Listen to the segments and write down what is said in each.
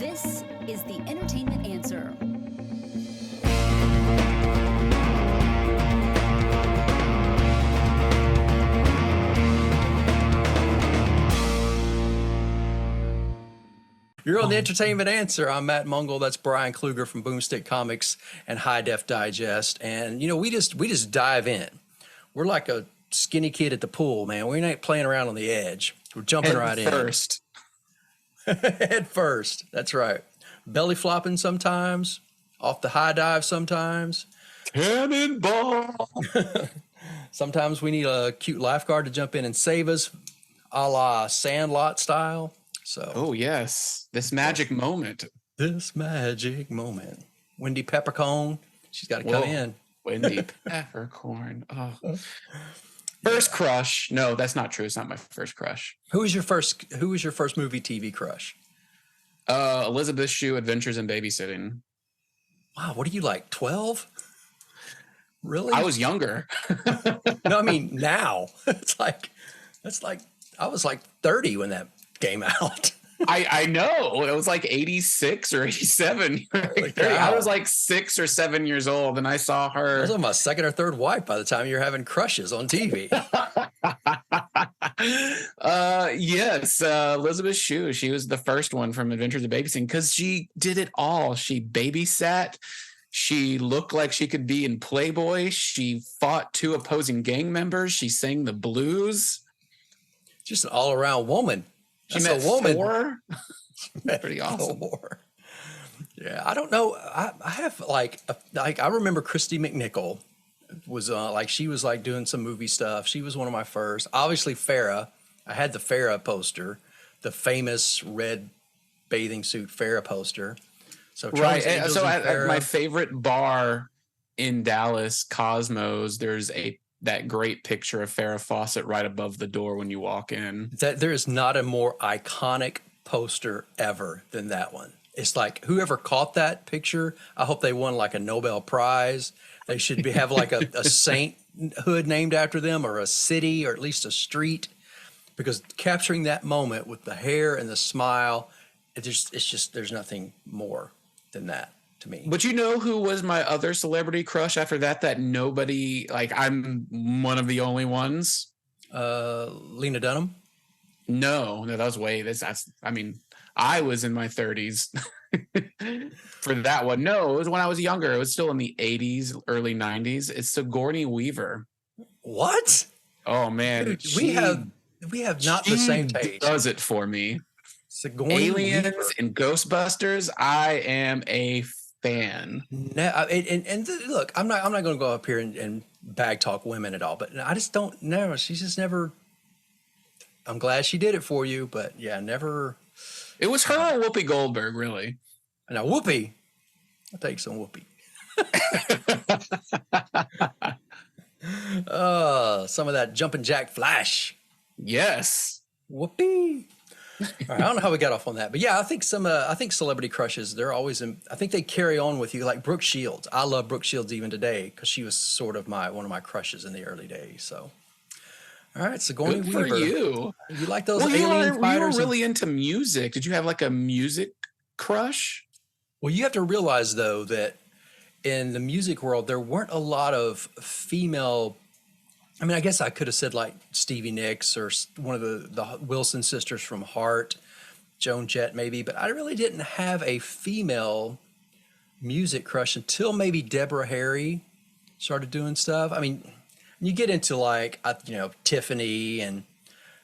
This is the Entertainment Answer. You're on the Entertainment Answer. I'm Matt Mungle. That's Brian Kluger from Boomstick Comics and High Def Digest. And we just dive in. We're like a skinny kid at the pool, man. We ain't playing around on the edge. We're jumping right in. First. Head first. That's right. Belly flopping sometimes. Off the high dive sometimes. Cannonball. Sometimes we need a cute lifeguard to jump in and save us, a la Sandlot style. So. Oh, yes. This magic moment. This magic moment. Wendy Peppercorn. She's got to come in. Wendy Peppercorn. Oh. First crush. No, that's not true. It's not my first crush. Who was your first movie TV crush? Elizabeth Shue, Adventures in Babysitting. Wow, what are you, like 12? Really? I was younger. No, I mean now. That's like I was like 30 when that came out. I know. It was like 86 or 87. I was like 6 or 7 years old and I saw her. I was on my second or third wife by the time you're having crushes on TV. Yes, Elizabeth Shue. She was the first one from Adventures of Babysitting because she did it all. She babysat. She looked like she could be in Playboy. She fought 2 opposing gang members. She sang the blues. Just an all-around woman. She met 4. Pretty awesome. 4. Yeah, I don't know. I have like I remember Christy McNichol was she was like doing some movie stuff. She was one of my first. Obviously Farrah. I had the Farrah poster, the famous red bathing suit Farrah poster. So right. So at my favorite bar in Dallas, Cosmos, there's that great picture of Farrah Fawcett right above the door when you walk in. That there is not a more iconic poster ever than that one. It's like whoever caught that picture, I hope they won like a Nobel Prize. They should have like a sainthood named after them, or a city, or at least a street, because capturing that moment with the hair and the smile, it's just there's nothing more than that to me. But you know who was my other celebrity crush after that nobody, like, I'm one of the only ones? Lena Dunham? No, that was I was in my 30s for that one. No, it was when I was younger. It was still in the 80s, early 90s. It's Sigourney Weaver. What? Oh, man. Dude, we have not the same taste. Does it for me. Sigourney Aliens Weaver. and Ghostbusters, I am a fan. Look, I'm not going to go up here and bag talk women at all, but I just don't know. She's just never. I'm glad she did it for you, but yeah, never. It was her or Whoopi Goldberg, really. Now Whoopi, I'll take some Whoopi. Some of that jumping jack flash. Yes, Whoopi. All right, I don't know how we got off on that, but yeah, I think celebrity crushes, they're always I think they carry on with you, like Brooke Shields. I love Brooke Shields even today because she was sort of one of my crushes in the early days. So, all right, Sigourney Weaver. Good for you. You like those alien fighters? You were really into music. Did you have like a music crush? Well, you have to realize though that in the music world there weren't a lot of female. I mean, I guess I could have said like Stevie Nicks or one of the Wilson sisters from Heart, Joan Jett maybe, but I really didn't have a female music crush until maybe Deborah Harry started doing stuff. I mean, you get into like, Tiffany and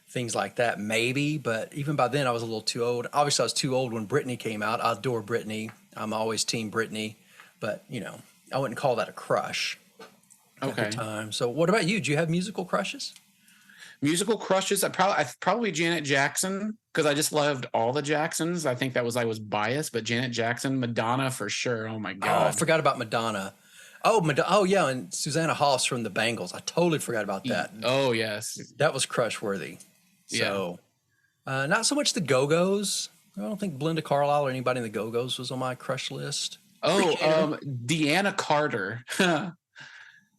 things like that maybe, but even by then I was a little too old. Obviously I was too old when Britney came out. I adore Britney. I'm always team Britney, but I wouldn't call that a crush. Okay. At the time. So what about you? Do you have musical crushes? Musical crushes? I probably Janet Jackson, because I just loved all the Jacksons. I think I was biased, but Janet Jackson, Madonna for sure. Oh my God. Oh, I forgot about Madonna. Oh yeah, and Susanna Hoffs from the Bangles. I totally forgot about that. Oh yes. That was crush worthy. So not so much the Go-Go's. I don't think Belinda Carlisle or anybody in the Go-Go's was on my crush list. Deanna Carter.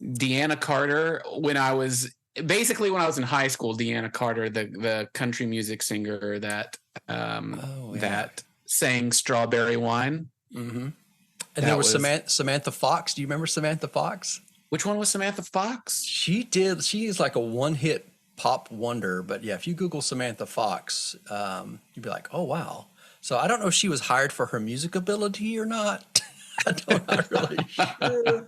Deanna Carter, when I was in high school, Deanna Carter, the country music singer that sang Strawberry Wine. Mm-hmm. And That there was was- Samantha Fox. Do you remember Samantha Fox? Which one was Samantha Fox? She is like a one-hit pop wonder. But yeah, if you Google Samantha Fox, you'd be like, oh, wow. So I don't know if she was hired for her music ability or not. I'm not really sure.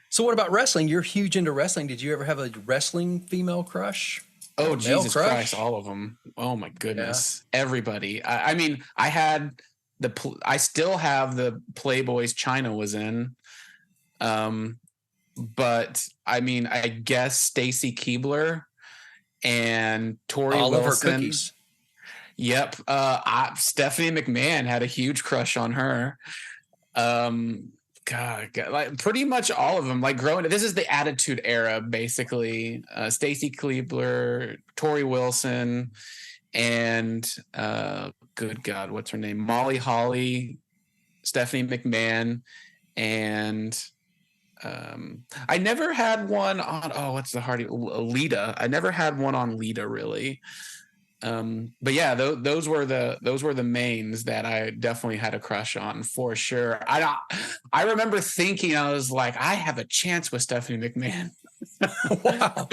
So what about wrestling? You're huge into wrestling. Did you ever have a wrestling female crush? Oh, Male Jesus crush? Christ, all of them. Oh my goodness. Everybody. I mean, I had I still have the Playboys China was in. But I mean, I guess Stacy Keebler and Tori All of her Wilson. cookies. Yep. Stephanie McMahon had a huge crush on her. God, like pretty much all of them. Like growing, this is the Attitude Era, basically. Stacy Keebler, Tori Wilson, and good God, what's her name? Molly Holly, Stephanie McMahon, and I never had one on. Oh, what's the Hardy? Lita. I never had one on Lita really. But yeah, those were the mains that I definitely had a crush on for sure. I remember thinking, I was like, I have a chance with Stephanie McMahon. Wow.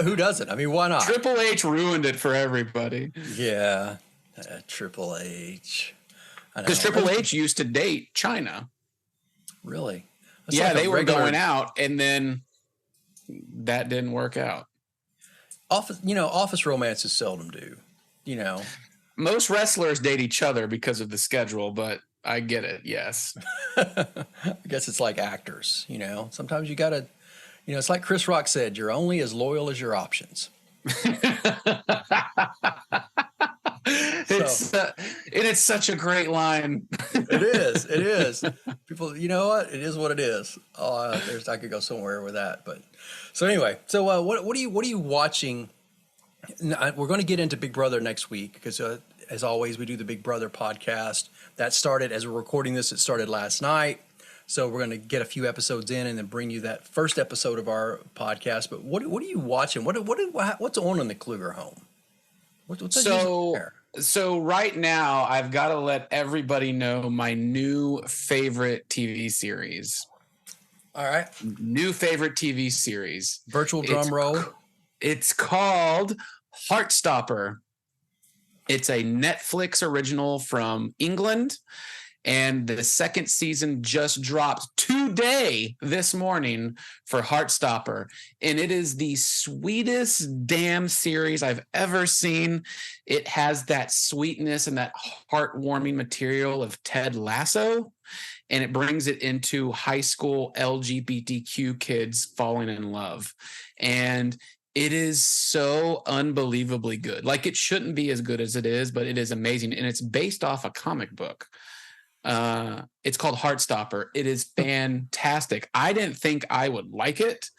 Who doesn't? I mean, why not? Triple H ruined it for everybody. Yeah, Triple H. Because Triple H used to date China. Really? That's Yeah, like a they were regular- going out, and then that didn't work out. Office romances seldom do. Most wrestlers date each other because of the schedule, but I get it. Yes. I guess it's like actors. Sometimes you gotta. It's like Chris Rock said, "You're only as loyal as your options." It's such a great line. It is. People, you know what? It is what it is. Oh, I could go somewhere with that. But so anyway, what are you watching? We're going to get into Big Brother next week because, as always, we do the Big Brother podcast. That started as we're recording this. It started last night. So we're going to get a few episodes in and then bring you that first episode of our podcast. But what are you watching? What's on in the Kluger home? What's there? So right now, I've got to let everybody know my new favorite TV series. All right. New favorite TV series. Virtual drum roll. It's called Heartstopper. It's a Netflix original from England. And the second season just dropped today, this morning, for Heartstopper. And it is the sweetest damn series I've ever seen. It has that sweetness and that heartwarming material of Ted Lasso. And it brings it into high school LGBTQ kids falling in love. And it is so unbelievably good. Like, it shouldn't be as good as it is, but it is amazing. And it's based off a comic book. It's called Heartstopper. It is fantastic. I didn't think I would like it,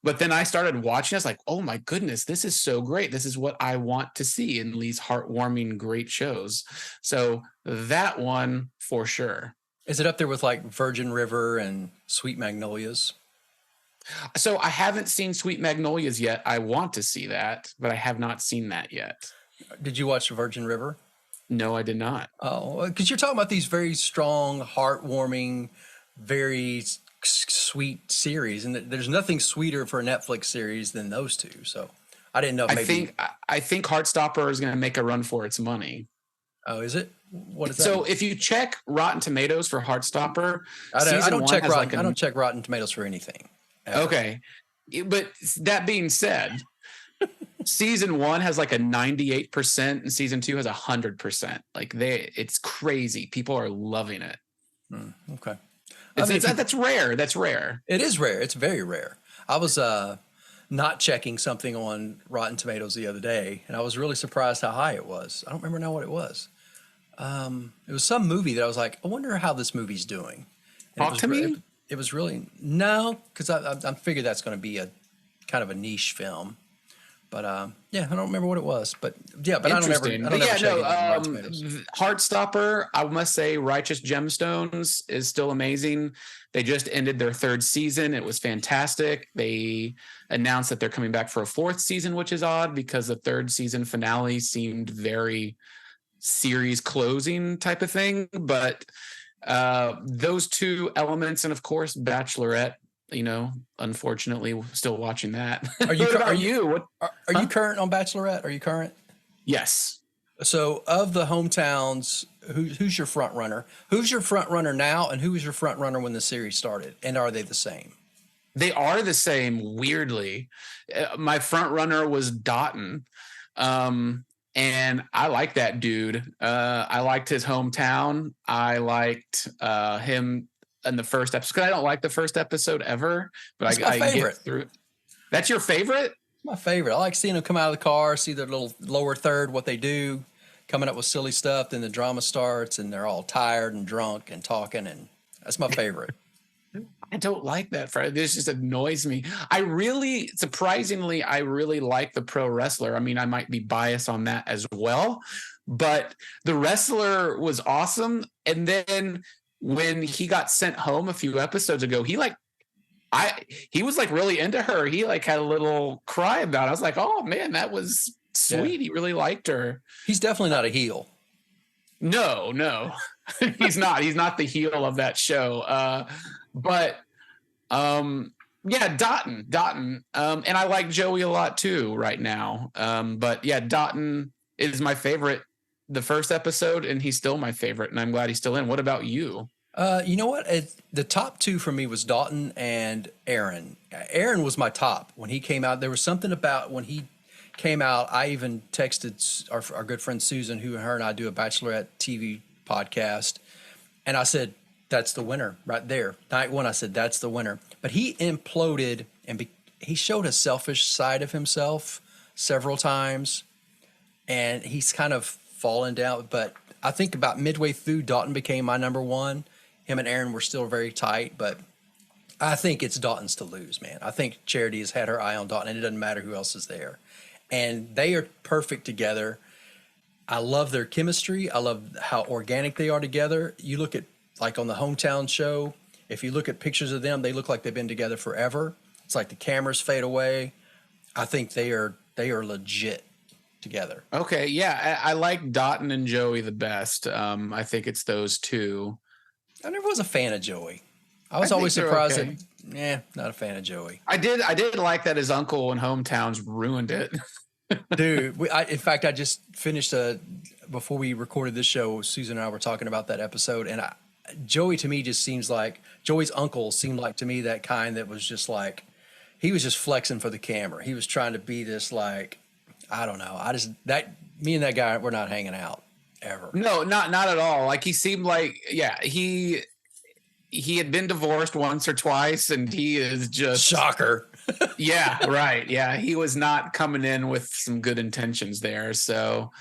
but then I started watching. I was like, oh my goodness, this is so great. This is what I want to see in these heartwarming, great shows. So that one for sure. Is it up there with like Virgin River and Sweet Magnolias? So I haven't seen Sweet Magnolias yet. I want to see that, but I have not seen that yet. Did you watch Virgin River? No, I did not. Oh, because you're talking about these very strong, heartwarming, very sweet series, and there's nothing sweeter for a Netflix series than those two. So I didn't know. If maybe I think Heartstopper is going to make a run for its money. Oh, is it? What is that? So if you check Rotten Tomatoes for Heartstopper, I don't check Rotten Tomatoes for anything. Ever. Okay, but that being said. Season 1 has like a 98% and season 2 has 100%. Like it's crazy. People are loving it. Okay. That's rare. That's rare. It is rare. It's very rare. I was not checking something on Rotten Tomatoes the other day, and I was really surprised how high it was. I don't remember now what it was. It was some movie that I was like, I wonder how this movie's doing. And Talk to me? It was really, no, because I figured that's going to be a kind of a niche film. But yeah, I don't remember what it was. But yeah, but I don't ever check it on Rotten Tomatoes. Heartstopper, I must say, Righteous Gemstones is still amazing. They just ended their 3rd season. It was fantastic. They announced that they're coming back for a 4th season, which is odd because the 3rd season finale seemed very series closing type of thing. But those two elements, and of course, Bachelorette. Unfortunately, still watching that. Are you What are about you you? What? are you current on Bachelorette? Are you current? Yes. So of the hometowns, who's your front runner? Who's your front runner now, and who was your front runner when the series started? And are they the same? They are the same, weirdly. My front runner was Dotton. And I like that dude. I liked his hometown. I liked him in the first episode. 'Cause I don't like the first episode ever, but It's my I get favorite. through. That's your favorite? My favorite. I like seeing them come out of the car, see their little lower third, what they do, coming up with silly stuff. Then the drama starts, and they're all tired and drunk and talking, and that's my favorite. I don't like that. This just annoys me. Surprisingly, I really like the pro wrestler. I mean, I might be biased on that as well, but the wrestler was awesome. And then when he got sent home a few episodes ago, he was like really into her. He like had a little cry about it. I was like, oh man, that was sweet. Yeah. He really liked her. He's definitely not a heel. No, he's not. He's not the heel of that show. But yeah, Dotton. And I like Joey a lot too right now. But yeah, Dotton is my favorite the first episode, and he's still my favorite, and I'm glad he's still in. What about you? You know what? The top two for me was Dotton and Aaron. Aaron was my top when he came out. There was something about when he came out. I even texted our good friend Susan, who her and I do a Bachelorette TV podcast, and I said, that's the winner right there. Night one, I said, that's the winner. But he imploded, and he showed a selfish side of himself several times, and he's kind of fallen down. But I think about midway through, Dotton became my number one. Him and Aaron were still very tight, but I think it's Dotton's to lose, man. I think Charity has had her eye on Dotton, and it doesn't matter who else is there. And they are perfect together. I love their chemistry. I love how organic they are together. You look at, like on the hometown show, if you look at pictures of them, they look like they've been together forever. It's like the cameras fade away. I think they are legit together. Okay, yeah, I like Dotton and Joey the best. I think it's those two. I never was a fan of Joey. I was always surprised that, not a fan of Joey. I did like that his uncle in Hometowns ruined it. Dude, in fact, I just finished before we recorded this show, Susan and I were talking about that episode, and Joey to me just seems like, Joey's uncle seemed like to me that kind that was just like, he was just flexing for the camera. He was trying to be this like, I don't know. Me and that guy, we're not hanging out ever. No, not at all. Like he seemed like, yeah, he had been divorced once or twice, and he is just shocker. Yeah, right. Yeah, he was not coming in with some good intentions there. So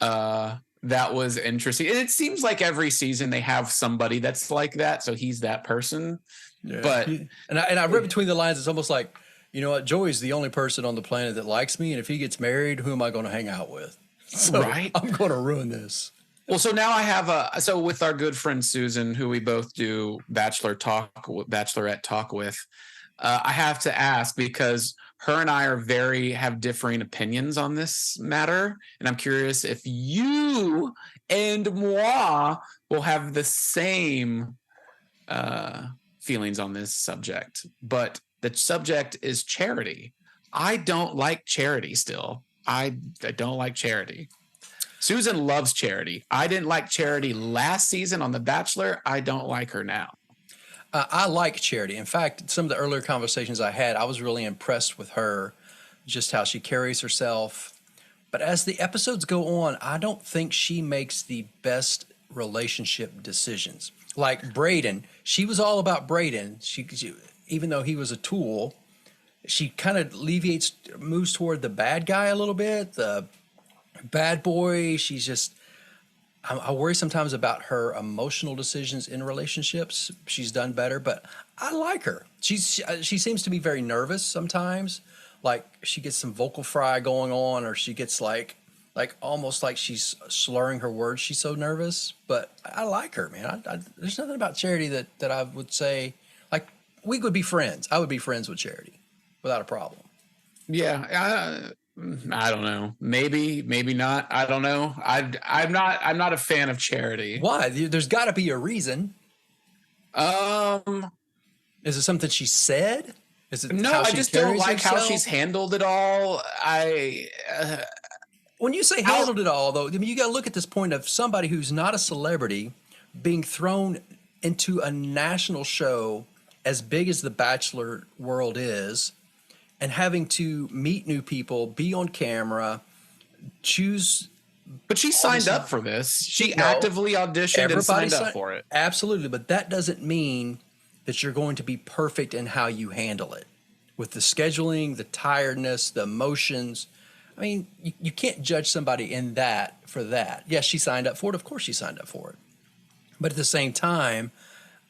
that was interesting. And it seems like every season they have somebody that's like that. So he's that person. Yeah. But and I read between the lines. It's almost like, you know what? Joey's the only person on the planet that likes me, and if he gets married, who am I going to hang out with? So right. I'm going to ruin this. Well, so now I have so with our good friend Susan, who we both do Bachelorette talk with. I have to ask, because her and I have differing opinions on this matter. And I'm curious if you and moi will have the same feelings on this subject. But the subject is Charity. I don't like Charity still. I don't like Charity. Susan loves Charity. I didn't like Charity last season on The Bachelor. I don't like her now. I like Charity. In fact, some of the earlier conversations I had, I was really impressed with her, just how she carries herself. But as the episodes go on, I don't think she makes the best relationship decisions. Like Brayden, she was all about Brayden. She even though he was a tool, she kind of moves toward the bad guy a little bit, the bad boy. She's just... I worry sometimes about her emotional decisions in relationships. She's done better, but I like her. She seems to be very nervous sometimes. Like she gets some vocal fry going on, or she gets like almost like she's slurring her words. She's so nervous, but I like her, man. There's nothing about Charity that I would say, like, we would be friends. I would be friends with Charity without a problem. Yeah, I don't know. Maybe, maybe not. I don't know. I'm not a fan of Charity. Why? There's got to be a reason. Um, Is it something she said? Is it no, how I she just don't carries like how herself? she's handled it all. When you say handled it all, though, I mean, you got to look at this point of somebody who's not a celebrity being thrown into a national show as big as The Bachelor world is, and having to meet new people, be on camera, choose. But she all this signed up stuff. for this. She No, actively auditioned and signed up si- for it. Absolutely, but that doesn't mean that you're going to be perfect in how you handle it. With the scheduling, the tiredness, the emotions. I mean, you can't judge somebody in that for that. Yes, she signed up for it. Of course, she signed up for it. But at the same time,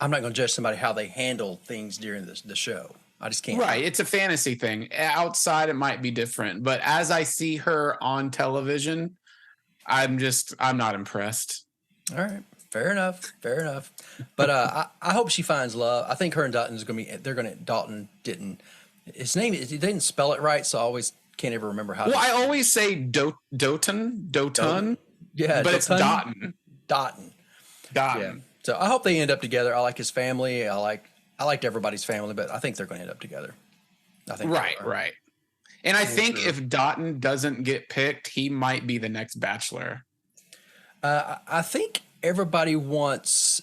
I'm not going to judge somebody how they handle things during the show. I just can't. Right. It's a fantasy thing. Outside, it might be different. But as I see her on television, I'm not impressed. All right. Fair enough. Fair enough. But I hope she finds love. I think her and Dalton's going to be, Dalton didn't, his name, he didn't spell it right. So I always can't ever remember how Well, to. I always say Doton, Yeah. but it's Dotton. Dotton. Yeah. So I hope they end up together. I like his family. I liked everybody's family, but I think they're going to end up together. I think. Right. And I think if Dotton doesn't get picked, he might be the next Bachelor. I think everybody wants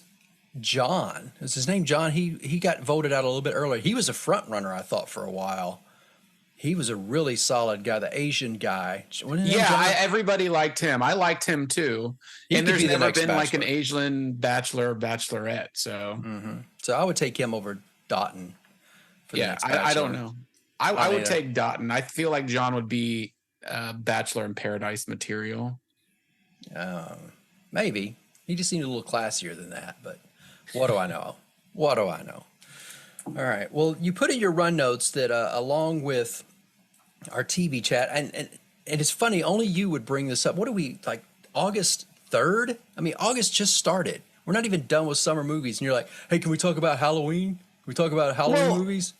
John. Is his name John? He got voted out a little bit earlier. He was a front runner, I thought, for a while. He was a really solid guy, the Asian guy. Everybody liked him. I liked him too. And there's never been like an Asian Bachelor or Bachelorette. So, so I would take him over Dotton. I don't know. I would take Dotton. I feel like John would be Bachelor in Paradise material. Maybe. He just seemed a little classier than that, but what do I know? What do I know? All right. Well, you put in your run notes that along with our TV chat, and it's funny, only you would bring this up. What are we, like August 3rd? I mean, August just started. We're not even done with summer movies. And you're like, hey, can we talk about Halloween? Can we talk about Halloween movies?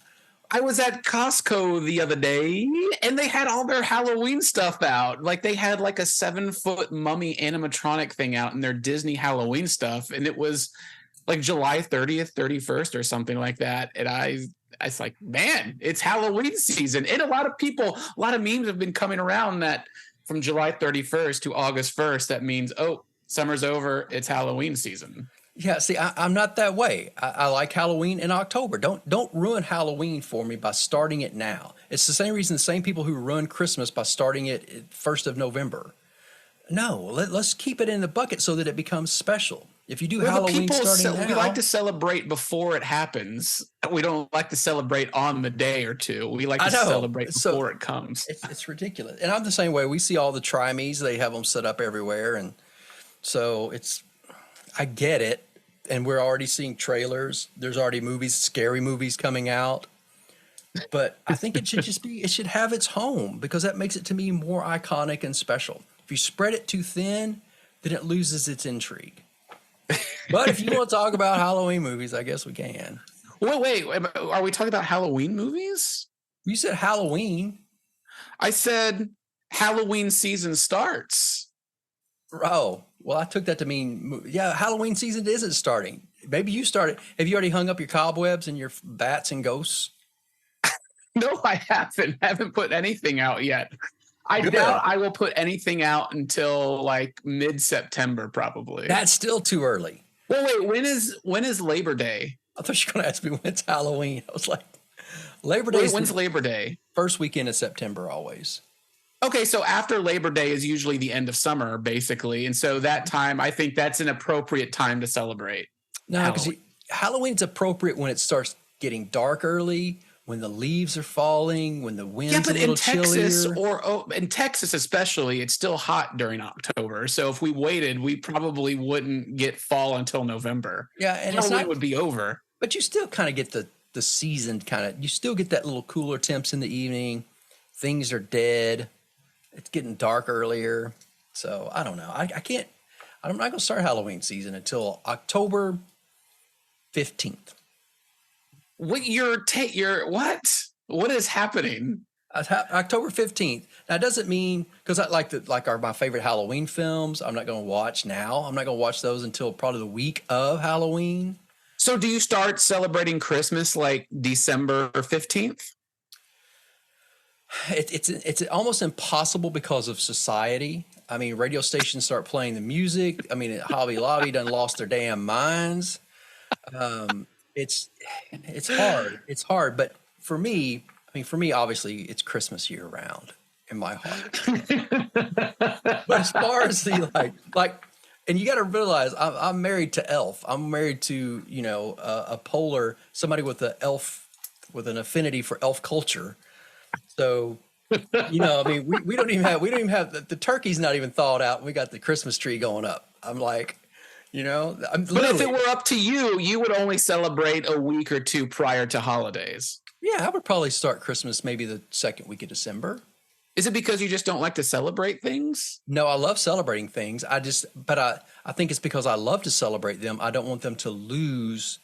I was at Costco the other day and they had all their Halloween stuff out. Like they had like a 7-foot mummy animatronic thing out in their Disney Halloween stuff. And it was like July 30th, 31st or something like that. And I was like, man, it's Halloween season. And a lot of memes have been coming around that from July 31st to August 1st, that means, oh, summer's over. It's Halloween season. Yeah, see, I'm not that way. I like Halloween in October. Don't ruin Halloween for me by starting it now. It's the same reason the same people who ruin Christmas by starting it 1st of November. No, let's keep it in the bucket so that it becomes special. If you do Halloween starting now, we like to celebrate before it happens. We don't like to celebrate on the day or two. We like to celebrate before it comes. It's ridiculous. And I'm the same way. We see all the try-me's. They have them set up everywhere. And so I get it. And we're already seeing trailers. There's already scary movies coming out. But I think it should have its home because that makes it to me more iconic and special. If you spread it too thin, then it loses its intrigue. But if you want to talk about Halloween movies, I guess we can. Well, wait, are we talking about Halloween movies? You said Halloween. I said Halloween season starts. Oh, well, I took that to mean, yeah, Halloween season isn't starting. Maybe you started. Have you already hung up your cobwebs and your bats and ghosts? No, I haven't. I haven't put anything out yet. I doubt I will put anything out until like mid-September, probably. That's still too early. Well, wait, when is Labor Day? I thought you were going to ask me when's Halloween. I was like, Labor Day. When's Labor Day? First weekend of September, always. Okay, so after Labor Day is usually the end of summer, basically. And so that time, I think that's an appropriate time to celebrate. No, because Halloween's appropriate when it starts getting dark early, when the leaves are falling, when the wind's a little chillier. In Texas especially, it's still hot during October. So if we waited, we probably wouldn't get fall until November. Yeah, and Halloween would be over. But you still kind of get the season you still get that little cooler temps in the evening. Things are dead. It's getting dark earlier. So I don't know. I'm not going to start Halloween season until October 15th. What? What is happening? October 15th. That doesn't mean because I like my favorite Halloween films. I'm not going to watch now. I'm not going to watch those until probably the week of Halloween. So do you start celebrating Christmas like December 15th? It's almost impossible because of society. I mean, radio stations start playing the music. I mean, Hobby Lobby done lost their damn minds. It's hard. It's hard. But for me, obviously, it's Christmas year round in my heart. But as far as the and you got to realize I'm married to Elf. I'm married to a polar somebody with an affinity for elf culture. So I mean, we don't even have the turkey's not even thawed out. We got the Christmas tree going up. I'm like, but if it were up to you, you would only celebrate a week or two prior to holidays. Yeah, I would probably start Christmas maybe the second week of December. Is it because you just don't like to celebrate things? No, I love celebrating things. But I think it's because I love to celebrate them. I don't want them to lose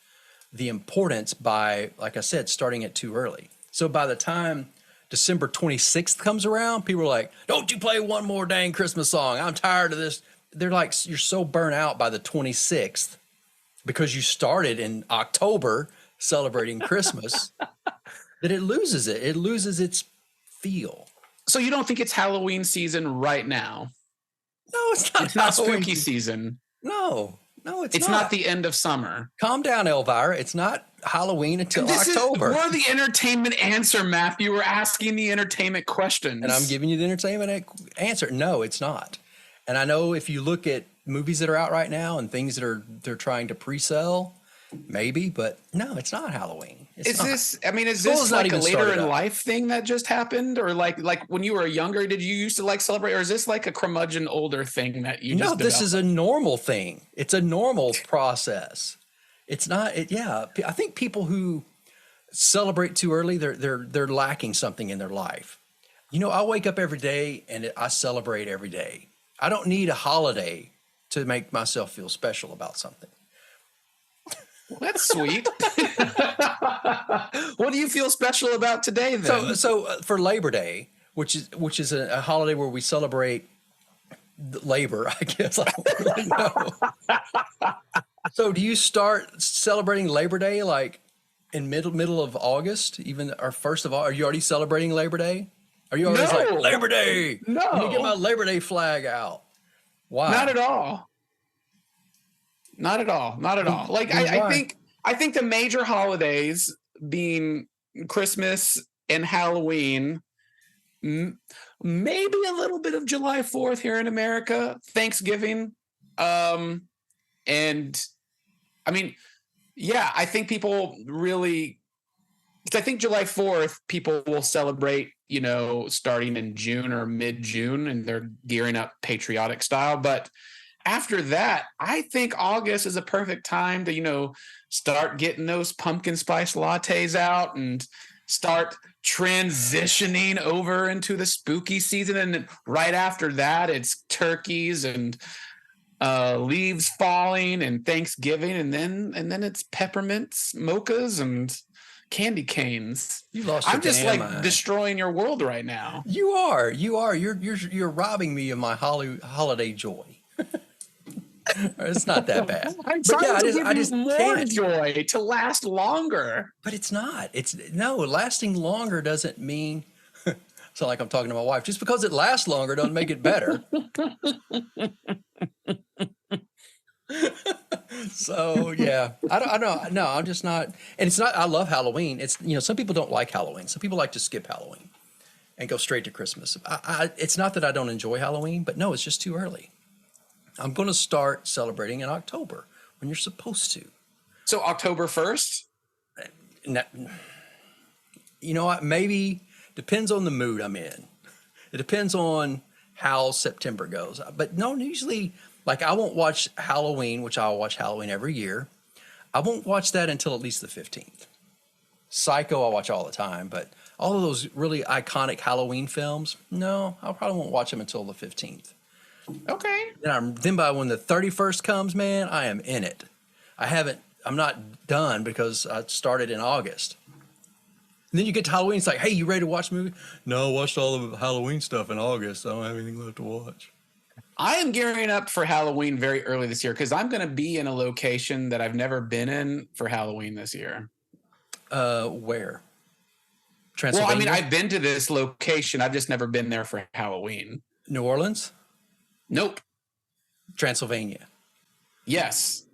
the importance by, like I said, starting it too early. So by the time December 26th comes around, people are like, don't you play one more dang Christmas song. I'm tired of this. They're like, you're so burnt out by the 26th because you started in October celebrating Christmas that it loses it. It loses its feel. So you don't think it's Halloween season right now? No, it's not. It's not spooky season. No, it's not. It's not the end of summer. Calm down, Elvira. It's not Halloween until October. We're the entertainment answer, Matthew. We're asking the entertainment questions. And I'm giving you the entertainment answer. No, it's not. And I know if you look at movies that are out right now and things that they're trying to pre-sell, maybe, but no, it's not Halloween. Is this like a later in life thing that just happened? Or like when you were younger, did you used to like celebrate? Or is this like a curmudgeon older thing that you just developed? This is a normal thing. It's a normal process. It's not, yeah. I think people who celebrate too early, they're lacking something in their life. I wake up every day and I celebrate every day. I don't need a holiday to make myself feel special about something. Well, that's sweet. What do you feel special about today then? So for Labor Day, which is a holiday where we celebrate labor, I guess. I don't really know. So do you start celebrating Labor Day like in middle of August, even or first of all? Are you already celebrating Labor Day? Are you always like Labor Day? No. Let me get my Labor Day flag out. Why? Not at all. Not at all. Not at all. Like I think the major holidays being Christmas and Halloween, maybe a little bit of July 4th here in America, Thanksgiving. And I mean, yeah, I think people really, because I think July 4th, people will celebrate, starting in June or mid-June, and they're gearing up patriotic style. But after that, I think August is a perfect time to, start getting those pumpkin spice lattes out and start transitioning over into the spooky season. And then right after that, it's turkeys and leaves falling and Thanksgiving. And then it's peppermints, mochas, and candy canes. I'm just like destroying your world right now. You are. You're robbing me of my holiday joy. It's not that bad. I'm trying to give you more joy to last longer. But it's not. Lasting longer doesn't mean. It's not like I'm talking to my wife. Just because it lasts longer doesn't make it better. So yeah, I don't. No, I'm just not. And it's not. I love Halloween. It's some people don't like Halloween. Some people like to skip Halloween and go straight to Christmas. It's not that I don't enjoy Halloween, but no, it's just too early. I'm going to start celebrating in October when you're supposed to. So October 1st? What? Maybe depends on the mood I'm in. It depends on how September goes. But no, usually, like I won't watch Halloween, which I'll watch Halloween every year. I won't watch that until at least the 15th. Psycho, I watch all the time, but all of those really iconic Halloween films, no, I probably won't watch them until the 15th. Okay. Then by when the 31st comes, man, I am in it. I'm not done because I started in August. And then you get to Halloween, it's like, hey, you ready to watch a movie? No, I watched all the Halloween stuff in August. I don't have anything left to watch. I am gearing up for Halloween very early this year because I'm going to be in a location that I've never been in for Halloween this year. Where? Well, Transylvania? I mean, I've been to this location. I've just never been there for Halloween. New Orleans? Nope. Transylvania. Yes.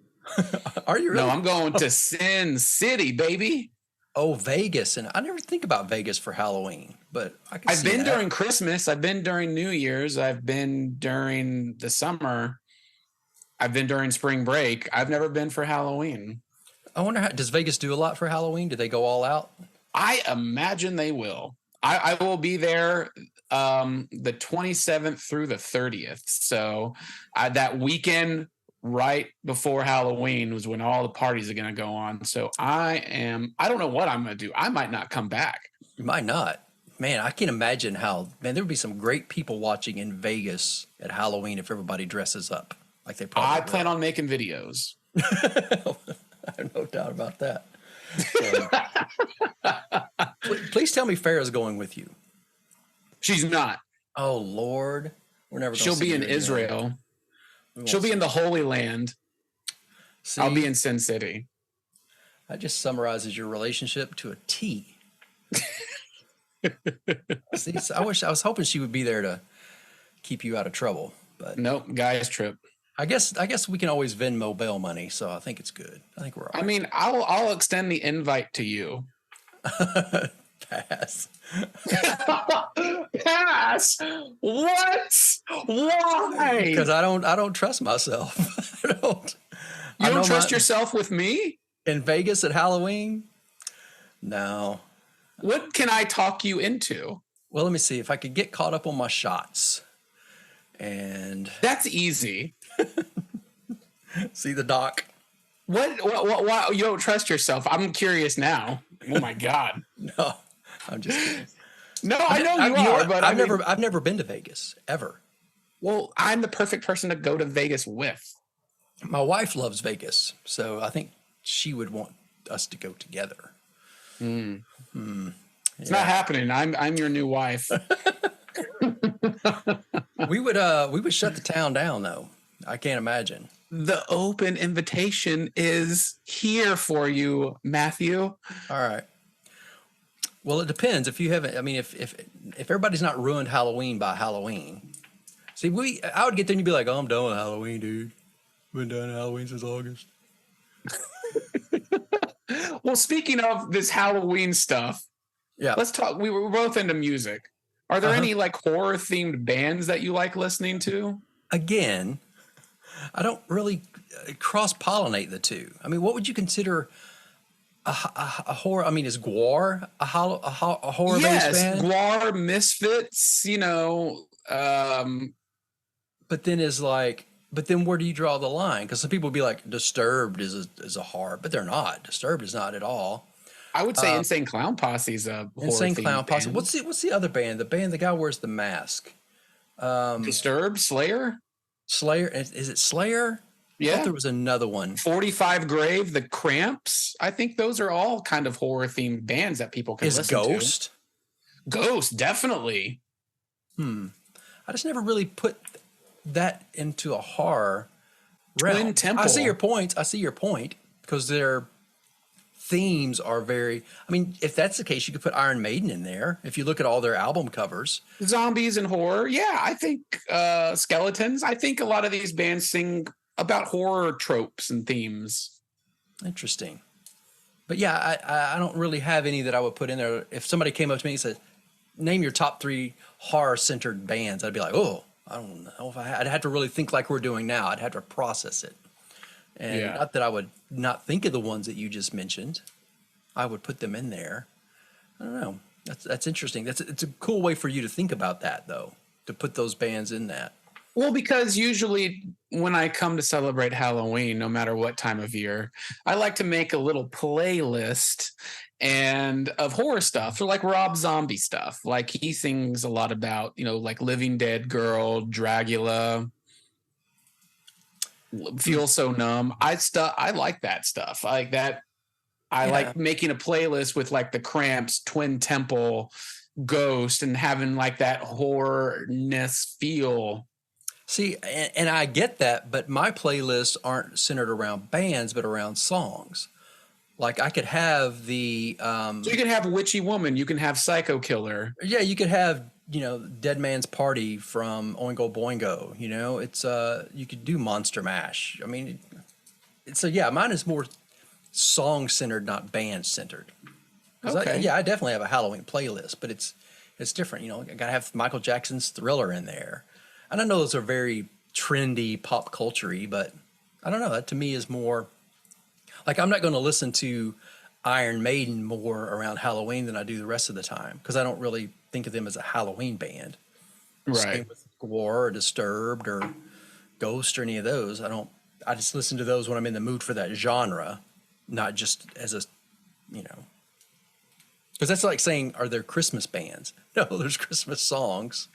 Are you really? No, I'm going to Sin City, baby. Oh, Vegas. And I never think about Vegas for Halloween, but I've been during Christmas. I've been during New Year's. I've been during the summer. I've been during spring break. I've never been for Halloween. I wonder, does Vegas do a lot for Halloween? Do they go all out? I imagine they will. I will be there the 27th through the 30th. So that weekend right before Halloween was when all the parties are going to go on. So I don't know what I'm going to do. I might not come back. You might not. Man, I can imagine how, man, there would be some great people watching in Vegas at Halloween if everybody dresses up like they probably I plan on making videos. I have no doubt about that. Please tell me Farrah's going with you. She's not. Oh, Lord. We're never going to She'll be in Israel. She'll be in the Holy Land. See, I'll be in Sin City. That just summarizes your relationship to a T. See, I was hoping she would be there to keep you out of trouble, but nope, guys trip. I guess we can always Venmo bail money, so I think it's good. I think we're all right. I mean, I'll extend the invite to you. Pass. Pass. What? Why? Because I don't trust myself. I don't. You don't trust yourself with me? In Vegas at Halloween? No. What can I talk you into? Well, let me see if I could get caught up on my shots. And that's easy. See the doc. What? You don't trust yourself? I'm curious now. Oh my God. No, I'm just kidding. No, I know you are, but I've never been to Vegas ever. Well, I'm the perfect person to go to Vegas with. My wife loves Vegas, so I think she would want us to go together. It's not happening. I'm your new wife. We would shut the town down though. I can't imagine. The open invitation is here for you, Matthew. All right. Well, it depends. If you haven't, I mean, if everybody's not ruined Halloween by Halloween. See, I would get there and you'd be like, "Oh, I'm done with Halloween, dude. Been done with Halloween since August." Well, speaking of this Halloween stuff, yeah, let's talk. We were both into music. Are there any like horror themed bands that you like listening to? Again, I don't really cross pollinate the two. I mean, what would you consider a horror? I mean, is Gwar a horror based band? Yes, Gwar, Misfits. But then where do you draw the line? Because some people would be like, Disturbed is a horror, but they're not. Disturbed is not at all. I would say Insane Clown Posse is a horror Insane Clown Posse. band. What's the other band? The guy wears the mask. Disturbed, Slayer. Slayer. Is it Slayer? I Yeah. thought there was another one. 45 Grave, The Cramps. I think those are all kind of horror themed bands that people can listen Ghost? to. Ghost, definitely. I just never really put that into a horror realm. Twin Temple. I see your point because their themes are very. I mean, if that's the case, you could put Iron Maiden in there. If you look at all their album covers, Zombies and horror. Yeah, I think Skeletons. I think a lot of these bands sing about horror tropes and themes. Interesting. But yeah, I don't really have any that I would put in there. If somebody came up to me and said, "Name your top 3 horror-centered bands," I'd be like, "Oh, I don't know if I'd have to really think like we're doing now. I'd have to process it." And not that I would not think of the ones that you just mentioned. I would put them in there. I don't know. That's interesting. It's a cool way for you to think about that, though, to put those bands in that. Well, because usually when I come to celebrate Halloween, no matter what time of year, I like to make a little playlist and of horror stuff, or like Rob Zombie stuff. Like he sings a lot about, like Living Dead Girl, Dragula, Feel So Numb. I like that stuff. I like that. I Yeah. like making a playlist with like the Cramps, Twin Temple, Ghost, and having like that horrorness feel. See, and I get that, but my playlists aren't centered around bands, but around songs. Like I could have the So you can have Witchy Woman, you can have Psycho Killer. yeah, you could have, Dead Man's Party from Oingo Boingo, it's you could do Monster Mash. I mean, so yeah, mine is more song centered, not band centered. Okay. I definitely have a Halloween playlist, but it's different. I gotta have Michael Jackson's Thriller in there, and I know those are very trendy pop culture-y, but I don't know. That to me is more like I'm not going to listen to Iron Maiden more around Halloween than I do the rest of the time because I don't really think of them as a Halloween band. Right. Same with War or Disturbed or Ghost or any of those. I don't. I just listen to those when I'm in the mood for that genre, not just as a, you know, because that's like saying, are there Christmas bands? No, there's Christmas songs.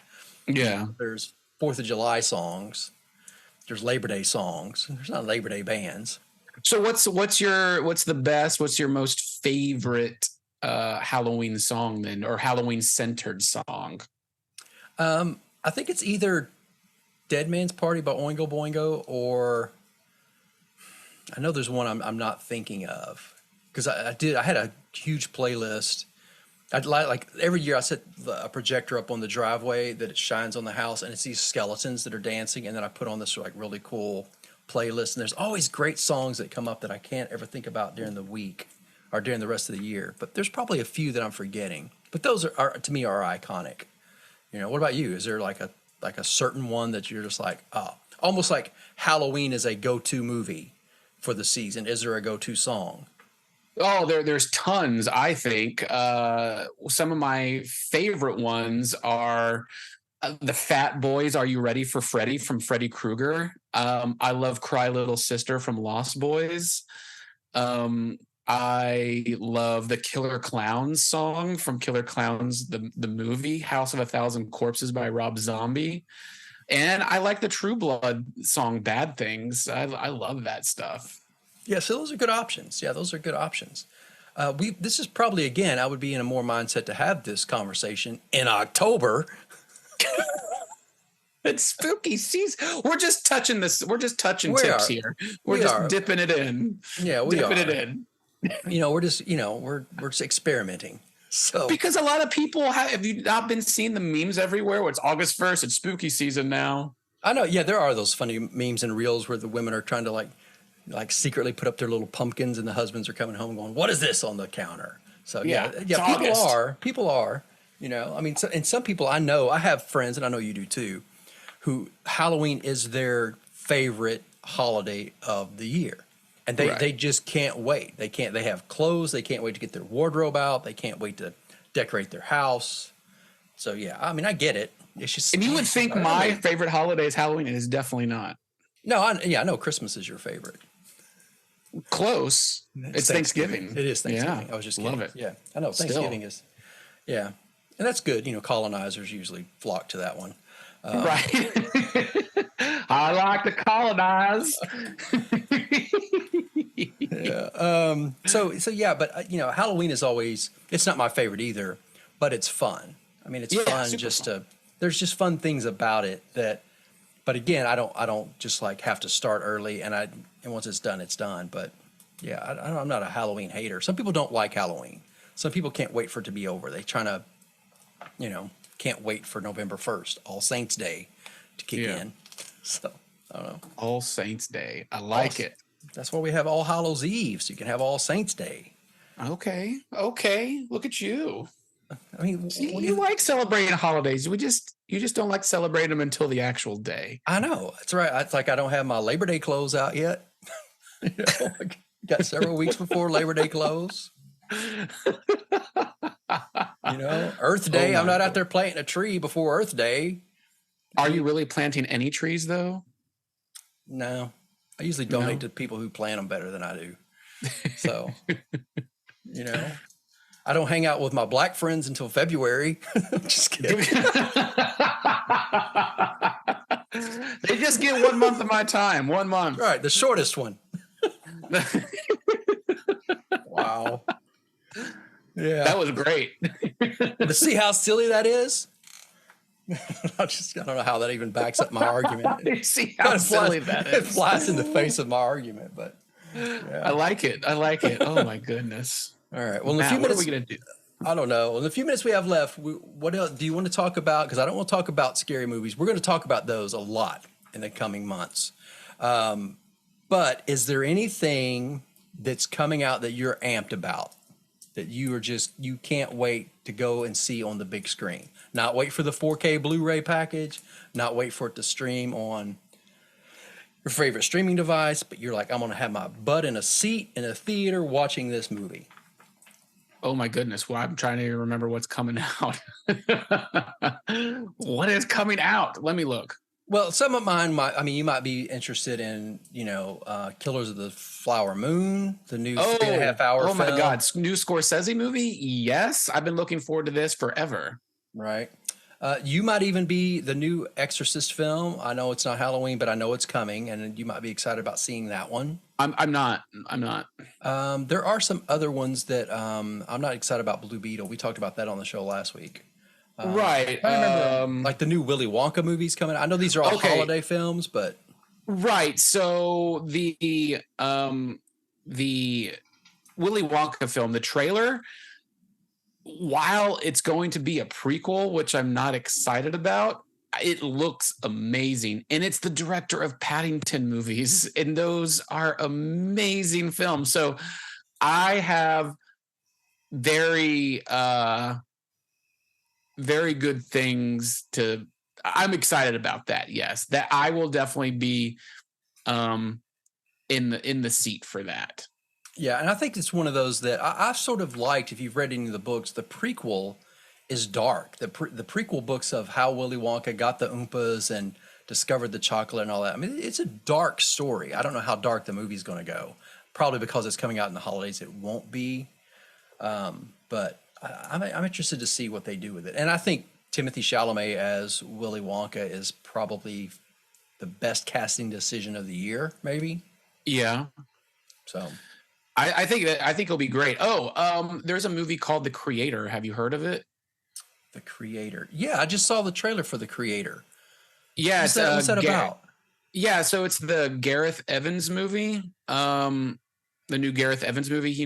Yeah. There's Fourth of July songs. There's Labor Day songs. There's not Labor Day bands. So what's the best? What's your most favorite Halloween song then, or Halloween centered song? I think it's either Dead Man's Party by Oingo Boingo, or I know there's one I'm not thinking of because I had a huge playlist. I'd like every year I set a projector up on the driveway that it shines on the house, and it's these skeletons that are dancing, and then I put on this like really cool playlist, and there's always great songs that come up that I can't ever think about during the week or during the rest of the year. But there's probably a few that I'm forgetting. But those are to me are iconic. What about you? Is there like a certain one that you're just like, oh, almost like Halloween is a go-to movie for the season? Is there a go-to song? Oh, there's tons, I think. Some of my favorite ones are the Fat Boys, Are You Ready for Freddy from Freddy Krueger. I love Cry Little Sister from Lost Boys. I love the Killer Clowns song from Killer Clowns, the movie, House of a Thousand Corpses by Rob Zombie. And I like the True Blood song, Bad Things. I love that stuff. Yeah, so those are good options. Yeah, those are good options. This is probably, again, I would be in a more mindset to have this conversation in October. It's spooky season. We're just touching this. We're just touching We tips are. here. We're We just are. dipping it in. Yeah, we dipping are. it in. We're just, we're just experimenting. So Because a lot of people have you not been seeing the memes everywhere? Where it's August 1st, it's spooky season now. I know, yeah, there are those funny memes and reels where the women are trying to like secretly put up their little pumpkins, and the husbands are coming home going, "What is this on the counter?" So yeah, people are. I mean, and some people I know, I have friends, and I know you do too, who Halloween is their favorite holiday of the year. And they just can't wait. They have clothes. They can't wait to get their wardrobe out. They can't wait to decorate their house. So yeah, I mean, I get it. It's just, And you would think my favorite holiday is Halloween. It is definitely not. No, I know Christmas is your favorite. Close. It's Thanksgiving. It is Thanksgiving. Yeah. I was just kidding. Love it. Yeah, I know Thanksgiving is, yeah. And that's good. Colonizers usually flock to that one. Right. I like to colonize. Yeah. So yeah, but Halloween is always, it's not my favorite either, but it's fun. I mean, it's fun just fun. There's just fun things about it but again, I don't just like have to start early and once it's done. But yeah, I'm not a Halloween hater. Some people don't like Halloween. Some people can't wait for it to be over. They can't wait for November 1st, All Saints Day to kick in. So I don't know. All Saints Day. I like it. That's why we have All Hallows Eve, so you can have All Saints Day. Okay. Look at you. I mean, you like celebrating holidays. You just don't like celebrating them until the actual day. I know. That's right. It's like I don't have my Labor Day clothes out yet. Got several weeks before Labor Day clothes. Earth Day. I'm not out there planting a tree before Earth Day. Are you really planting any trees though? No. I usually donate to people who plant them better than I do. So, I don't hang out with my black friends until February. Just kidding. They just get 1 month of my time. 1 month. Right. The shortest one. Wow. Yeah. That was great. To see how silly that is, I don't know how that even backs up my argument. You see how silly that It is. flies in the face of my argument, but yeah. I like it. I like it. Oh my goodness. All right. Well, in a Matt, few what are minutes, we gonna do? I don't know. In the few minutes we have left, what else do you want to talk about? Because I don't want to talk about scary movies. We're going to talk about those a lot in the coming months. But is there anything that's coming out that you're amped about, that you can't wait to go and see on the big screen? Not wait for the 4K Blu-ray package, not wait for it to stream on your favorite streaming device, but you're like, I'm going to have my butt in a seat in a theater watching this movie. Oh my goodness. Well, I'm trying to remember what's coming out. What is coming out? Let me look. Well, some of mine you might be interested in, Killers of the Flower Moon, the new 3.5 hour oh my film. God. New Scorsese movie? Yes. I've been looking forward to this forever. Right. You might even be the new Exorcist film. I know it's not Halloween, but I know it's coming, and you might be excited about seeing that one. I'm not. There are some other ones that I'm not excited about. Blue Beetle. We talked about that on the show last week. Right. I remember, like the new Willy Wonka movies coming. I know these are all holiday films, but right. So the Willy Wonka film, the trailer, while it's going to be a prequel, which I'm not excited about, it looks amazing. And it's the director of Paddington movies, and those are amazing films. So I have very very good things I'm excited about that. Yes, that I will definitely be in the seat for that. Yeah, and I think it's one of those that I've sort of liked. If you've read any of the books, the prequel is dark. The prequel books of how Willy Wonka got the Oompas and discovered the chocolate and all that. I mean, it's a dark story. I don't know how dark the movie's going to go. Probably because it's coming out in the holidays, it won't be. But I'm interested to see what they do with it. And I think Timothée Chalamet as Willy Wonka is probably the best casting decision of the year, maybe. Yeah. So I think it'll be great. Oh, there's a movie called The Creator. Have you heard of it? The Creator. Yeah, I just saw the trailer for The Creator. Yeah, what's that about? Yeah, so it's the Gareth Evans movie. The new Gareth Evans movie. He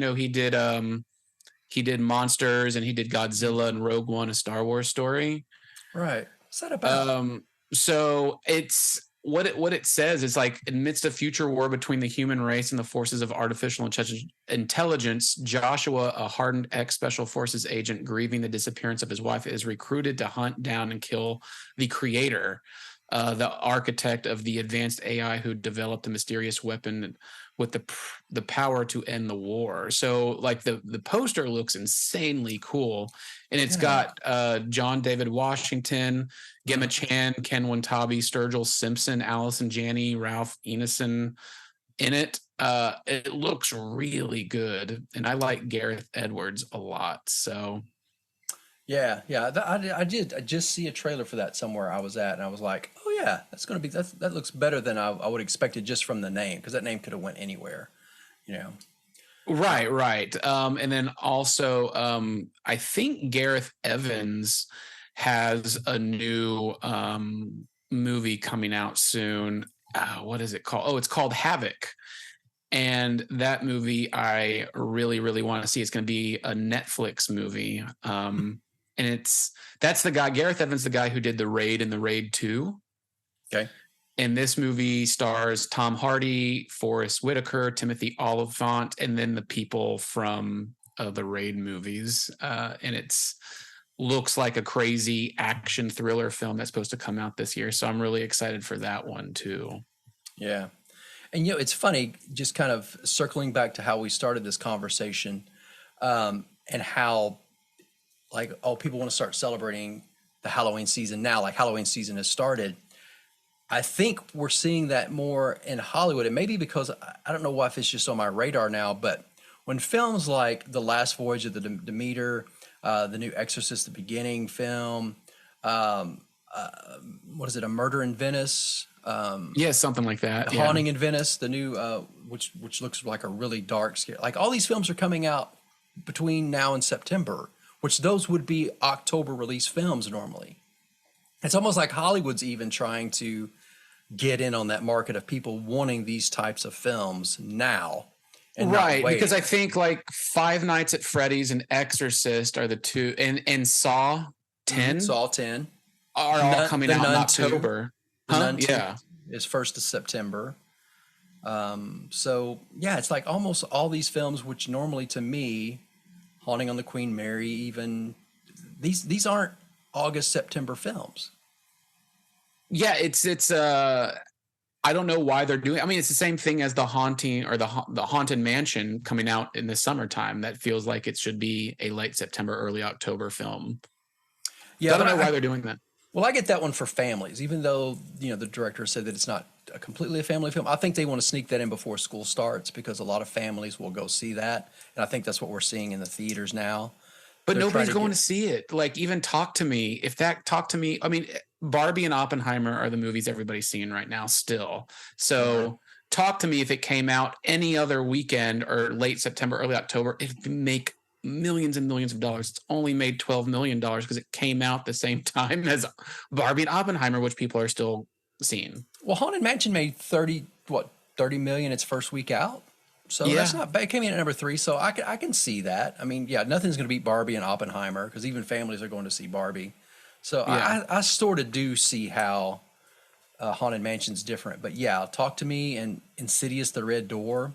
did Monsters, and he did Godzilla and Rogue One, a Star Wars story. Right. What's that about? So it's what it says is like, amidst a future war between the human race and the forces of artificial intelligence, Joshua, a hardened ex-special forces agent grieving the disappearance of his wife, is recruited to hunt down and kill the creator, the architect of the advanced AI who developed a mysterious weapon with the power to end the war. So like the poster looks insanely cool, and it's got John David Washington, Gemma Chan, Ken Watabe, Sturgill Simpson, Allison Janney, Ralph Ineson in it. It looks really good, and I like Gareth Edwards a lot. So yeah, I did. I just see a trailer for that somewhere I was at, and I was like, oh yeah, that looks better than I would expect it just from the name, because that name could have went anywhere, Right. And then also, I think Gareth Evans has a new movie coming out soon. What is it called? Oh, it's called Havoc. And that movie I really, really want to see. It's going to be a Netflix movie. And that's the guy, Gareth Evans, the guy who did The Raid and The Raid 2. Okay. And this movie stars Tom Hardy, Forrest Whitaker, Timothy Olyphant, and then the people from the Raid movies. And it's looks like a crazy action thriller film that's supposed to come out this year. So I'm really excited for that one too. Yeah. And, it's funny, just kind of circling back to how we started this conversation, and how, like, people want to start celebrating the Halloween season now, like Halloween season has started. I think we're seeing that more in Hollywood. And maybe because I don't know why, if it's just on my radar now, but when films like The Last Voyage of the Demeter, the new Exorcist, the beginning film, what is it? A Murder in Venice. Yeah, something like that. Yeah. Haunting in Venice, the new, which looks like a really dark scare. Like all these films are coming out between now and September, which those would be October release films normally. It's almost like Hollywood's even trying to get in on that market of people wanting these types of films now. And Right, because I think like Five Nights at Freddy's and Exorcist are the two, and Saw 10 Saw 10 are all coming out in October. The Nun 2 Yeah. is 1st of September. So yeah, it's like almost all these films, which normally to me, Haunting on the Queen Mary, even these aren't August, September films. Yeah, it's I don't know why they're doing. I mean, it's the same thing as the Haunting or the Haunted Mansion coming out in the summertime. That feels like it should be a late September, early October film. Yeah, I don't know why they're doing that. Well, I get that one for families, even though the director said that it's not completely a family film. I think they want to sneak that in before school starts because a lot of families will go see that, and I think that's what we're seeing in the theaters now. But nobody's going to see it. Like even Talk to Me. I mean, Barbie and Oppenheimer are the movies everybody's seeing right now still. So Talk to Me, if it came out any other weekend or late September, early October, it'd make millions and millions of dollars. It's only made $12 million because it came out the same time as Barbie and Oppenheimer, which people are still seeing. Well, Haunted Mansion made 30 million its first week out. So that's not bad. It came in at number 3, so I can see that. I mean, yeah, nothing's going to beat Barbie and Oppenheimer because even families are going to see Barbie. So I sort of do see how Haunted Mansion's different. But yeah, Talk to Me and Insidious: The Red Door,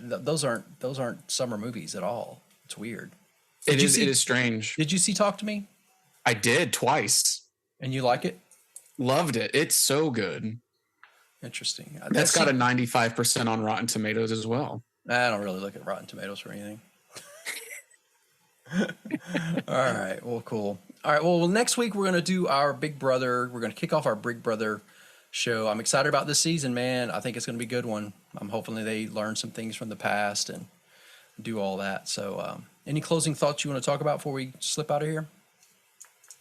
those aren't summer movies at all. It's weird. It is strange. Did you see Talk to Me? I did twice. And you like it? Loved it. It's so good. Interesting. That's got a 95% on Rotten Tomatoes as well. I don't really look at Rotten Tomatoes for anything. All right. Well, cool. All right. Well, next week we're going to do our Big Brother. We're going to kick off our Big Brother show. I'm excited about this season, man. I think it's going to be a good one. I'm hoping they learn some things from the past and do all that. So any closing thoughts you want to talk about before we slip out of here?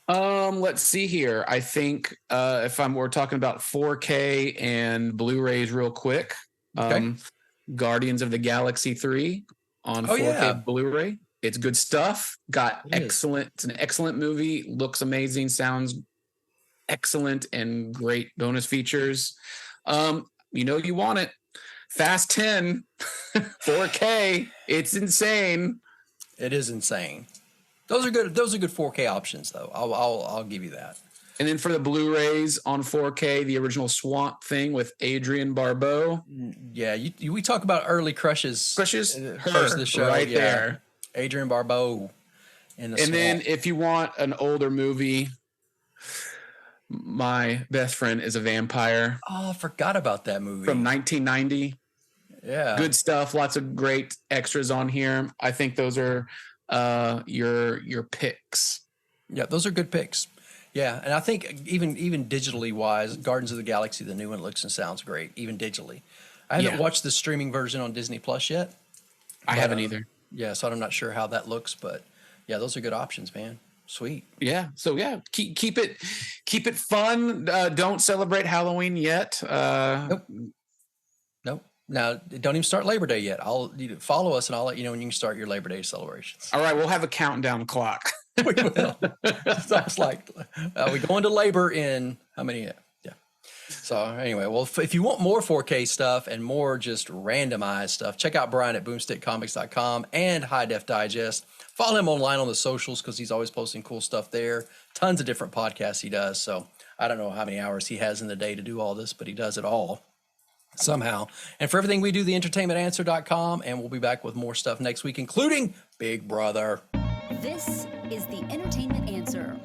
Let's see here. I think we're talking about 4K and Blu-rays real quick. Okay. Guardians of the Galaxy 3 on 4K Blu-ray. It's good stuff. It's an excellent movie. Looks amazing. Sounds excellent and great bonus features. You want it. Fast 10, 4K. It's insane. It is insane. Those are good 4K options, though. I'll give you that. And then for the Blu-rays on 4K, the original Swamp Thing with Adrienne Barbeau. Yeah, we talk about early crushes. Crushes? First of the show, right there. Adrienne Barbeau in the Swamp. Then if you want an older movie, My Best Friend is a Vampire. Oh, I forgot about that movie. From 1990. Yeah. Good stuff. Lots of great extras on here. I think those are your picks. Yeah, those are good picks. Yeah, and I think even digitally wise, Guardians of the Galaxy, the new one, looks and sounds great, even digitally. I haven't watched the streaming version on Disney Plus yet. I haven't either. Yeah, so I'm not sure how that looks, but yeah, those are good options, man. Sweet. Yeah. So yeah, keep it fun. Don't celebrate Halloween yet. Nope. Now, don't even start Labor Day yet. Follow us, and I'll let you know when you can start your Labor Day celebrations. All right, we'll have a countdown clock. We will. Sounds like we going to labor in how many? Yeah. So anyway, well, if you want more 4K stuff and more just randomized stuff, check out Bryan at boomstickcomics.com and High Def Digest. Follow him online on the socials because he's always posting cool stuff there. Tons of different podcasts he does. So I don't know how many hours he has in the day to do all this, but he does it all somehow. And for everything we do, theentertainmentanswer.com, and we'll be back with more stuff next week, including Big Brother. This is The Entertainment Answer.